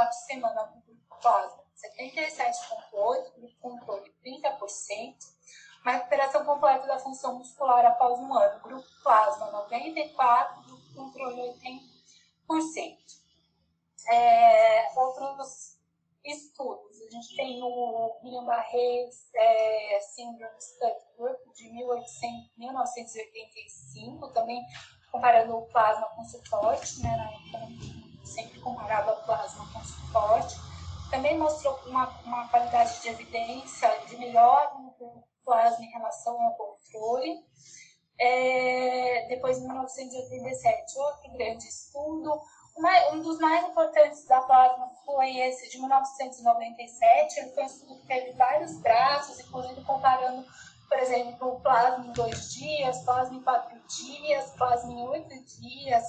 4 semanas no grupo plasma 77,8%, grupo controle 30%, uma recuperação completa da função muscular após um ano, grupo plasma 94%, grupo controle 80%. Outros estudos, a gente tem o Guillain-Barré Syndrome Study Group de 1985, também comparando o plasma com suporte, né? Na época sempre comparava plasma com suporte. Também mostrou uma qualidade de evidência de melhora no plasma em relação ao controle. Depois, em 1987, outro grande estudo. Um dos mais importantes da plasma foi esse de 1997. Ele foi um estudo que teve vários braços, inclusive comparando, por exemplo, plasma em 2 dias, plasma em 4 dias, plasma em 8 dias,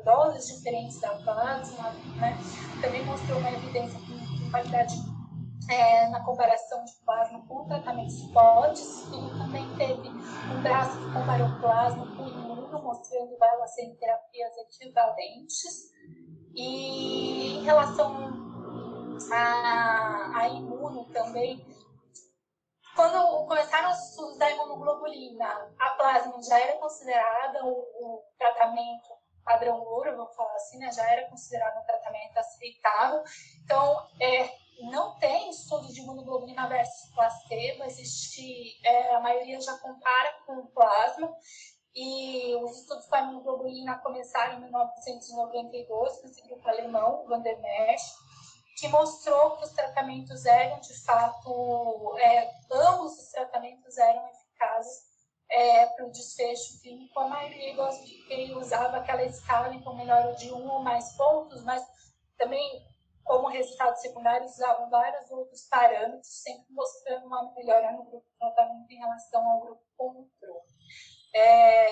doses diferentes da plasma, né? Também mostrou uma evidência de qualidade na comparação de plasma com tratamentos fortes. Esse estudo também teve um braço que comparou plasma com imuno, mostrando elas serem terapias equivalentes. E em relação a imuno também, quando começaram os estudos da imunoglobulina, a plasma já era considerada o tratamento padrão ouro, vamos falar assim, né? Já era considerado um tratamento aceitável. Então, não tem estudo de imunoglobulina versus placebo, existe, a maioria já compara com o plasma. E os estudos com a imunoglobulina começaram em 1992, com esse grupo alemão, Van der Merch, que mostrou que os tratamentos eram, de fato, ambos os tratamentos eram eficazes para o desfecho clínico. A maioria, igual eu usava aquela escala, então melhora de 1 ou mais pontos, mas também, como resultados secundários, usavam vários outros parâmetros, sempre mostrando uma melhora no grupo de tratamento em relação ao grupo controle.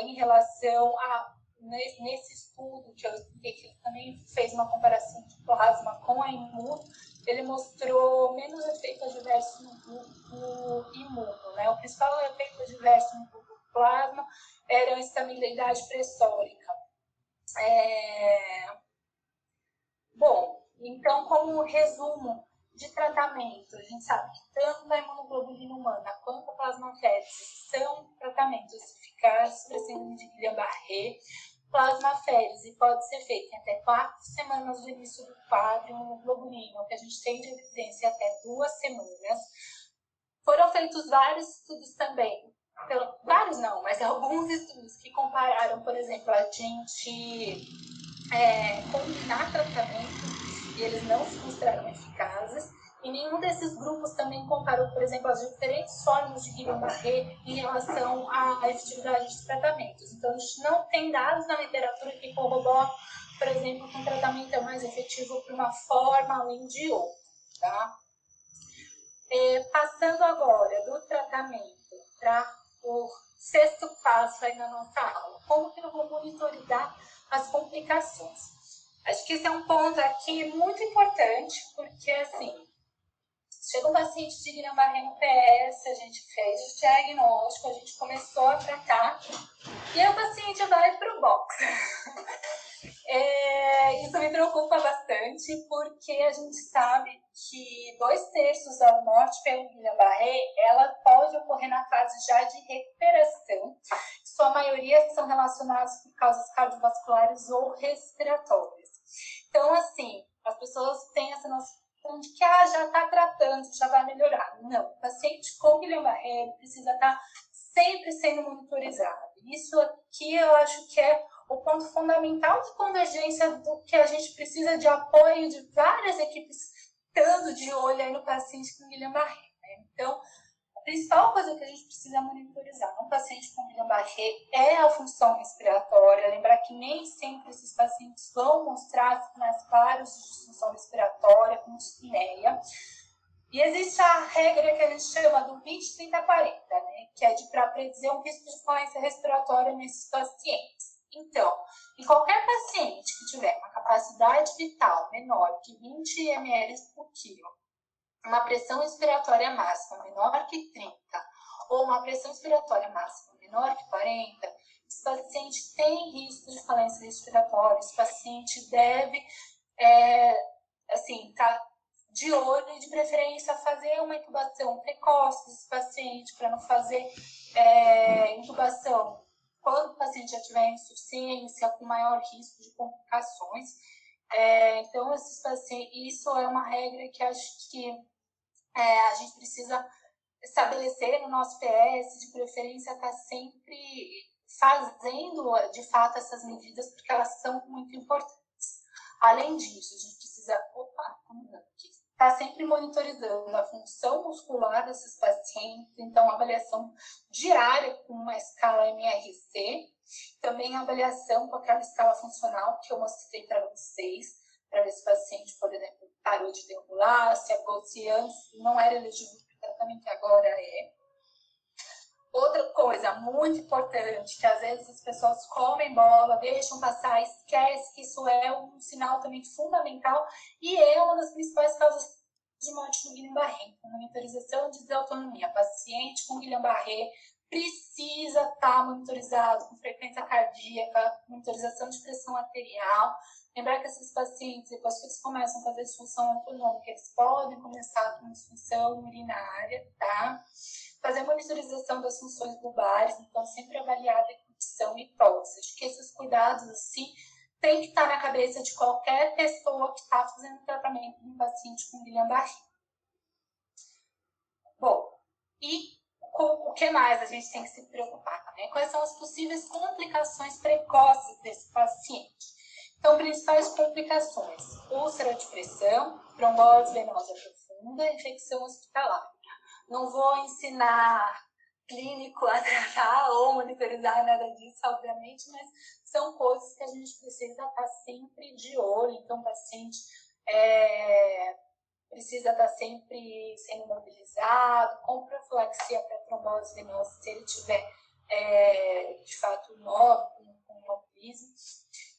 Em relação nesse estudo que eu expliquei, que ele também fez uma comparação de plasma com a imuno, ele mostrou menos efeito adverso no grupo imuno, né? O principal efeito adverso no grupo plasma era a estabilidade pressórica. Bom, então, como resumo de tratamento, a gente sabe que tanto a imunoglobulina humana quanto a plasmaférese são tratamentos eficazes para síndrome de Guillain-Barré. Plasmaférese pode ser feita em até 4 semanas do início do quadro, imunoglobulina, o que a gente tem de evidência até 2 semanas. Foram feitos vários estudos também, vários não, mas alguns estudos que compararam, por exemplo, a gente combinar tratamentos, e eles não se mostraram eficazes. E nenhum desses grupos também comparou, por exemplo, as diferentes formas de Guillain-Barré em relação à efetividade dos tratamentos. Então, a gente não tem dados na literatura que corroboram, por exemplo, que um tratamento é mais efetivo para uma forma além de outra. Tá? Passando agora do tratamento para o 6º passo aí na nossa aula, como que eu vou monitorizar as complicações? Acho que esse é um ponto aqui muito importante, porque assim, chega um paciente de Guillain-Barré no PS, a gente fez o diagnóstico, a gente começou a tratar, e aí o paciente vai para o box. Isso me preocupa bastante, porque a gente sabe que 2/3 da morte pelo Guillain-Barré, ela pode ocorrer na fase já de recuperação. Sua maioria são relacionadas por causas cardiovasculares ou respiratórias. Então, assim, as pessoas têm essa noção de que já está tratando, já vai melhorar. Não, o paciente com Guillain-Barré precisa estar sempre sendo monitorizado. Isso aqui eu acho que é o ponto fundamental de convergência do que a gente precisa de apoio de várias equipes estando de olho aí no paciente com Guillain-Barré. Né? Então, a principal coisa que a gente precisa monitorizar no paciente com Guillain-Barré é a função respiratória. Lembrar que nem sempre esses pacientes vão mostrar sinais claros de disfunção respiratória, como dispneia. E existe a regra que a gente chama do 20-30-40, né? Que é para predizer um risco de falência respiratória nesses pacientes. Então, em qualquer paciente que tiver uma capacidade vital menor que 20 ml por quilo, uma pressão expiratória máxima menor que 30, ou uma pressão expiratória máxima menor que 40, esse paciente tem risco de falência respiratória, esse paciente deve assim, tá de olho e de preferência fazer uma intubação precoce desse paciente, para não fazer intubação quando o paciente já tiver insuficiência, com maior risco de complicações. Então, esses pacientes, isso é uma regra que acho que a gente precisa estabelecer no nosso PS, de preferência estar sempre fazendo, de fato, essas medidas, porque elas são muito importantes. Além disso, a gente precisa estar sempre monitorizando a função muscular desses pacientes, então avaliação diária com uma escala MRC, também avaliação com aquela escala funcional que eu mostrei para vocês, para ver se o paciente, por exemplo, parou de deambular, se antes não era elegível para tratamento e agora é. Outra coisa muito importante, que às vezes as pessoas comem bola, deixam passar, esquece que isso é um sinal também fundamental e é uma das principais causas de morte no Guillain-Barré. Monitorização de desautonomia. Paciente com Guillain-Barré precisa estar monitorizado com frequência cardíaca, monitorização de pressão arterial. Lembrar que esses pacientes, depois que eles começam a fazer disfunção autonômica, eles podem começar com disfunção urinária, tá? Fazer monitorização das funções bulbares, então sempre avaliar a deglutição e tosse. Acho que esses cuidados, assim, tem que estar na cabeça de qualquer pessoa que está fazendo tratamento de um paciente com Guillain-Barré. Bom, e o que mais a gente tem que se preocupar, né? Quais são as possíveis complicações precoces desse paciente? Então, principais complicações: úlcera de pressão, trombose venosa profunda, infecção hospitalar. Não vou ensinar clínico a tratar ou monitorizar nada disso, obviamente, mas são coisas que a gente precisa estar sempre de olho. Então, o paciente precisa estar sempre sendo mobilizado, com profilaxia para trombose venosa, se ele tiver, de fato, com imobilismo,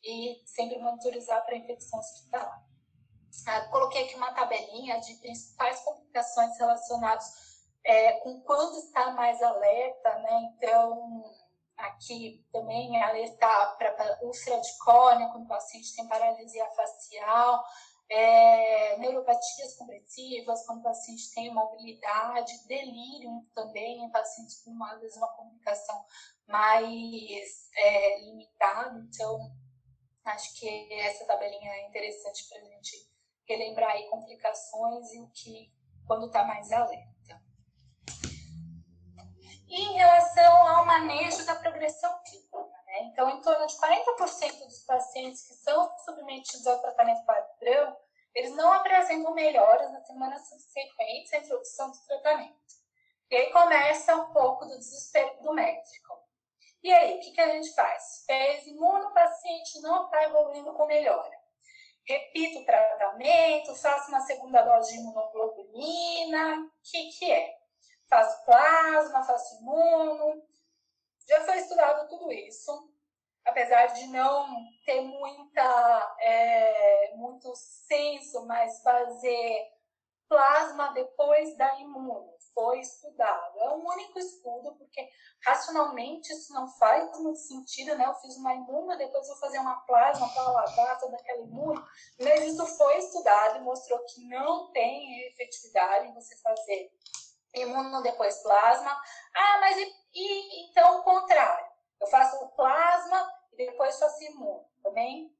e sempre monitorizar para infecção hospitalar. Coloquei aqui uma tabelinha de principais complicações relacionadas com quando está mais alerta, né? Então, aqui também alertar para úlcera de córnea, quando o paciente tem paralisia facial, neuropatias compressivas, quando o paciente tem mobilidade, delírio também, em pacientes com às vezes uma comunicação mais limitada. Então, acho que essa tabelinha é interessante para a gente relembrar aí complicações e o que quando está mais alerta. E em relação ao manejo da progressão clínica, né? Então, em torno de 40% dos pacientes que são submetidos ao tratamento padrão, eles não apresentam melhoras nas semanas subsequentes à introdução do tratamento. E aí começa um pouco do desespero do médico. E aí, o que a gente faz? Fez imuno, o paciente não está evoluindo com melhora. Repito o tratamento, faço uma segunda dose de imunoglobulina, o que é? Faço plasma, faço imuno. Já foi estudado tudo isso, apesar de não ter muito senso, mas fazer plasma depois da imuno foi estudado. É um único estudo, porque racionalmente isso não faz muito sentido, né? Eu fiz uma imuno, depois vou fazer uma plasma para lavar toda aquela imuno, mas isso foi estudado e mostrou que não tem efetividade em você fazer imuno depois plasma. Mas então o contrário, eu faço o plasma e depois faço imuno. Também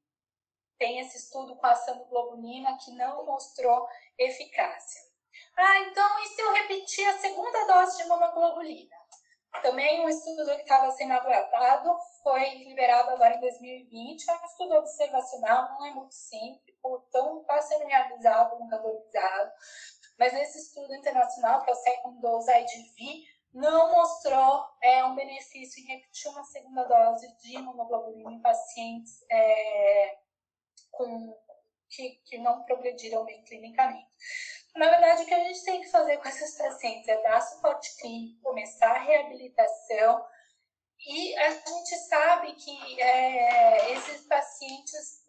tem esse estudo com a sandoglobulina que não mostrou eficácia. Então, e se eu repetir a segunda dose de imunoglobulina? Também um estudo que estava sendo avaliado, foi liberado agora em 2020, é um estudo observacional, não é muito simples, então está sendo realizado, randomizado, mas nesse estudo internacional, que é o Second Dose IDV, não mostrou um benefício em repetir uma segunda dose de imunoglobulina em pacientes que não progrediram bem clinicamente. Na verdade, o que a gente tem que fazer com esses pacientes é dar suporte clínico, começar a reabilitação, e a gente sabe que esses pacientes,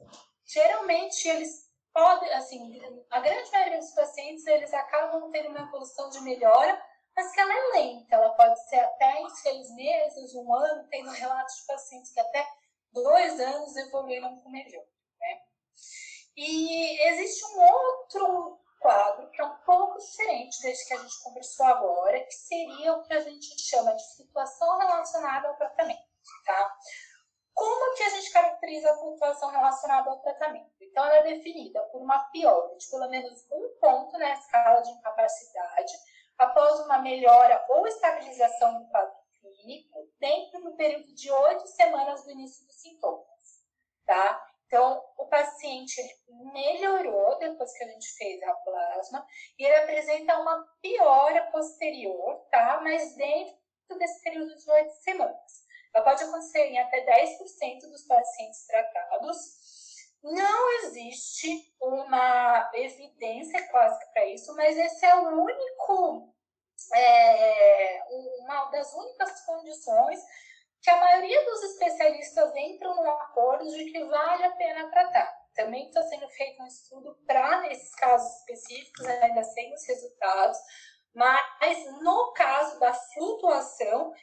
geralmente, eles podem, assim, a grande maioria dos pacientes, eles acabam tendo uma evolução de melhora, mas que ela é lenta, ela pode ser até em 6 meses, 1 ano, tendo relatos de pacientes que até 2 anos evoluíram com melhor, né? E existe um outro desfecho que a gente conversou agora, que seria o que a gente chama de flutuação relacionada ao tratamento, tá? Como que a gente caracteriza a flutuação relacionada ao tratamento? Então, ela é definida por uma piora de pelo menos um ponto na escala de incapacidade após uma melhora ou estabilização do quadro clínico dentro do período de 8 semanas do início dos sintomas, tá? Então, o paciente melhorou depois que a gente fez a plasma e ele apresenta uma piora posterior, tá? Mas dentro desse período de 8 semanas. Ela pode acontecer em até 10% dos pacientes tratados. Não existe uma evidência clássica para isso, mas esse é o único, uma das únicas condições que a maioria dos especialistas entram no acordo de que vale a pena tratar. Também está sendo feito um estudo para, nesses casos específicos, ainda sem os resultados, mas no caso da flutuação,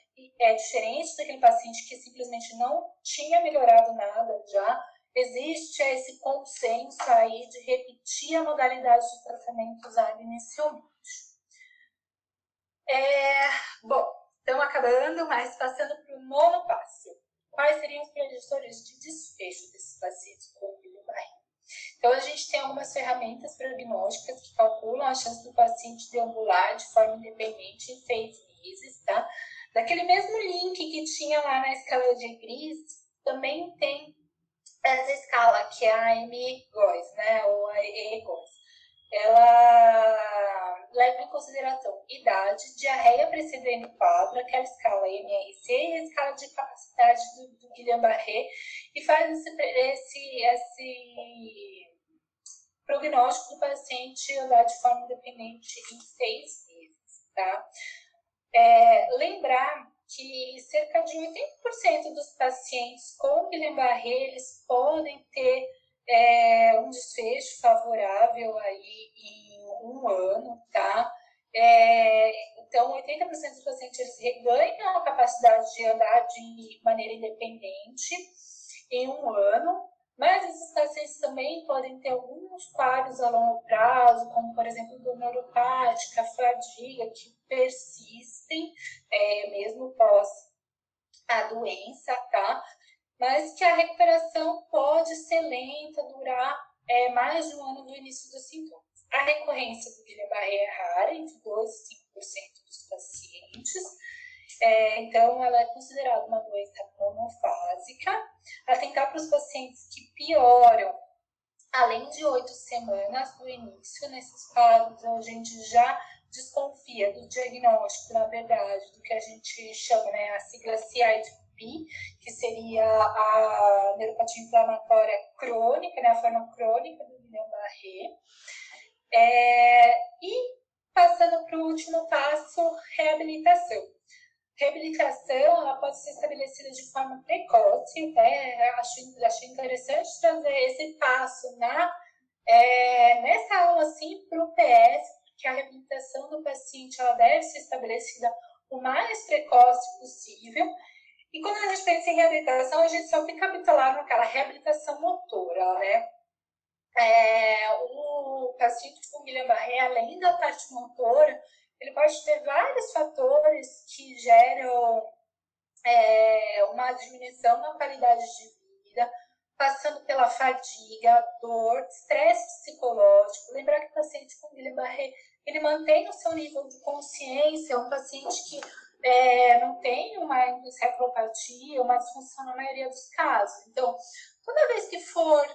é diferente daquele paciente que simplesmente não tinha melhorado nada já, existe esse consenso aí de repetir a modalidade de tratamento usada inicialmente. Bom, estamos acabando, mas passando para o nono passo. Quais seriam os preditores de desfecho desses pacientes com Guillain-Barré? Então, a gente tem algumas ferramentas prognósticas que calculam a chance do paciente deambular de forma independente em 6 meses, tá? Naquele mesmo link que tinha lá na escala de Gris, também tem essa escala, que é a AMGOS, né? Ou a EGOS. Ela leva em consideração idade, diarreia precedendo o quadro, aquela escala MRC e a escala de capacidade do Guillain-Barré, e faz esse prognóstico do paciente andar de forma independente em 6 meses, tá? Lembrar que cerca de 80% dos pacientes com Guillain-Barré, eles podem ter um desfecho favorável aí em 1 ano, tá? Então, 80% dos pacientes eles reganham a capacidade de andar de maneira independente em 1 ano, mas esses pacientes também podem ter alguns quadros a longo prazo, como, por exemplo, dor neuropática, fadiga, que persistem mesmo pós a doença, tá? Mas que a recuperação pode ser lenta, durar mais de 1 ano do início dos sintomas. A recorrência do Guillain-Barré é rara, entre 2% e 5% dos pacientes. Então, ela é considerada uma doença monofásica. Atentar para os pacientes que pioram além de 8 semanas do início. Nesses quadros, a gente já desconfia do diagnóstico, na verdade, do que a gente chama, né, a sigla CIDP, que seria a neuropatia inflamatória crônica, né, a forma crônica do Guillain-Barré. E passando para o último passo, reabilitação. Reabilitação, ela pode ser estabelecida de forma precoce, né? Acho interessante trazer esse passo nessa aula assim, para o PS, porque a reabilitação do paciente ela deve ser estabelecida o mais precoce possível. E quando a gente pensa em reabilitação, a gente só fica bitolado naquela reabilitação motora, né? O paciente com Guillain-Barré, além da parte motora, ele pode ter vários fatores que geram uma diminuição na qualidade de vida, passando pela fadiga, dor, estresse psicológico. Lembrar que o paciente com Guillain-Barré, ele mantém o seu nível de consciência, é um paciente que não tem uma encefalopatia, uma disfunção na maioria dos casos. Então, toda vez que for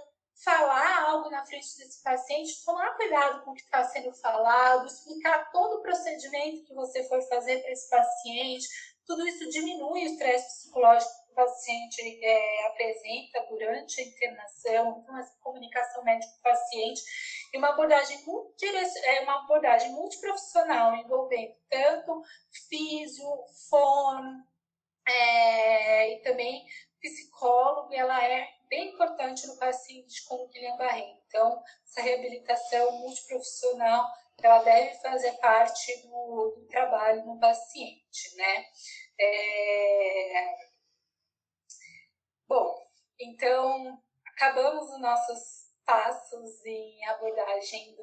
falar algo na frente desse paciente, tomar cuidado com o que está sendo falado, explicar todo o procedimento que você for fazer para esse paciente. Tudo isso diminui o estresse psicológico que o paciente apresenta durante a internação. Então, essa comunicação médico-paciente e uma abordagem multiprofissional envolvendo tanto físio, fono e também psicólogo, ela é bem importante no paciente com Guillain-Barré. Então, essa reabilitação multiprofissional, ela deve fazer parte do trabalho no paciente, né? Bom, então, acabamos os nossos passos em abordagem